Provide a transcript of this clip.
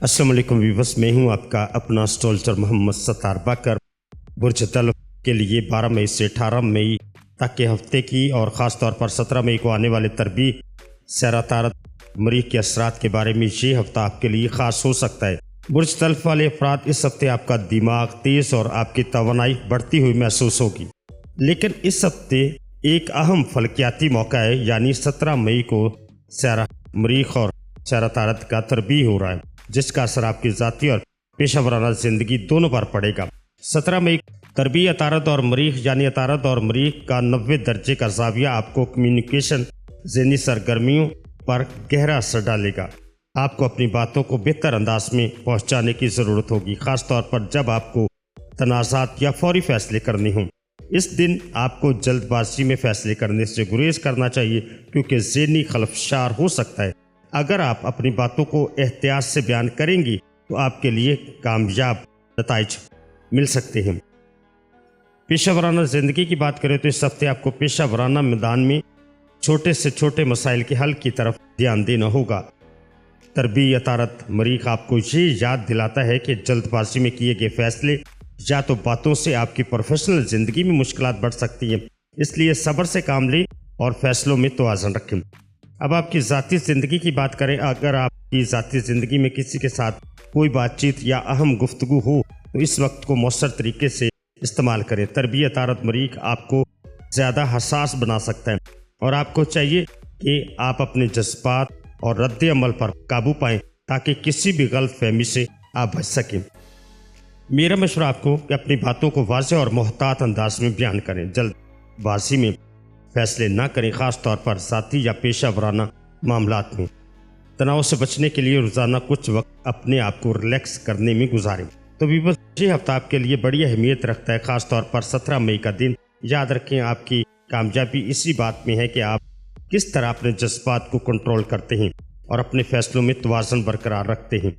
अस्सलाम वालेकुम व्यूअर्स, मैं हूं आपका अपना एस्ट्रोलॉजर मोहम्मद सत्तार बाकर। बुर्ज तल्फ के लिए 12 मई से 18 मई तक के हफ्ते की और ख़ास तौर पर 17 मई को आने वाले तरबी सैरा तारत मरीख के असरात के बारे में ये हफ्ता आपके लिए ख़ास हो सकता है। बुर्ज तल्फ वाले अफराद, इस हफ्ते आपका दिमाग तेज़ और आपकी तवानाई बढ़ती हुई महसूस होगी, लेकिन इस हफ्ते एक अहम फलकियाती मौका है, यानी 17 मई को सैरा मरीख और सैरा तारत का तरबी हो रहा है, जिसका असर आपकी ज़ाती और पेशा वराना ज़िंदगी दोनों पर पड़ेगा। 17 मई तरबी अतारत और मरीख यानी अतारत और मरीख का 90 दर्जे का ज़ाविया आपको कम्युनिकेशन, ज़हनी सरगर्मियों पर गहरा असर डालेगा। आपको अपनी बातों को बेहतर अंदाज में पहुंचाने की ज़रूरत होगी, ख़ास तौर पर जब आपको तनाज़ात या फौरी फ़ैसले करने हों। इस दिन आपको जल्दबाजी में फ़ैसले करने से गुरेज करना चाहिए, क्योंकि ज़हनी खलफशार हो सकता है। अगर आप अपनी बातों को एहतियात से बयान करेंगी तो आपके लिए कामयाब नताइज मिल सकते हैं। पेशा वराना ज़िंदगी की बात करें तो इस हफ्ते आपको पेशा वराना मैदान में छोटे से छोटे मसाइल के हल की तरफ ध्यान देना होगा। तरबी अतारत मरीख आपको ये याद दिलाता है कि जल्दबाजी में किए गए फैसले या तो बातों से आपकी प्रोफेशनल ज़िंदगी में मुश्किलात बढ़ सकती हैं, इसलिए सब्र से काम लें और फैसलों में तवाज़ुन रखें। अब आपकी ज़ाती ज़िंदगी की बात करें। अगर आपकी ज़ाती ज़िंदगी में किसी के साथ कोई बातचीत या अहम गुफ्तगू हो तो इस वक्त को मौसर तरीके से इस्तेमाल करें। तरबी अतारत मरीख आपको ज़्यादा हसास बना सकता है और आपको चाहिए कि आप अपने जज्बात और रद्द अमल पर काबू पाएँ, ताकि किसी भी गलत फहमी से आप बच सकें। मेरा मशवरा आपको कि अपनी बातों को वाज़ेह और मोहतात अंदाज में बयान करें, जल्दबाजी में फैसले ना करें, ख़ास तौर पर ज़ाती या पेशा वराना मामलात में। तनाव से बचने के लिए रोज़ाना कुछ वक्त अपने आप को रिलैक्स करने में गुजारें। तो व्यूअर्स, ये हफ्ता आपके लिए बड़ी अहमियत रखता है, ख़ास तौर पर 17 मई का दिन। याद रखें, आपकी कामयाबी इसी बात में है कि आप किस तरह अपने जज्बात को कंट्रोल करते हैं और अपने फैसलों में तवाज़ुन बरकरार रखते हैं।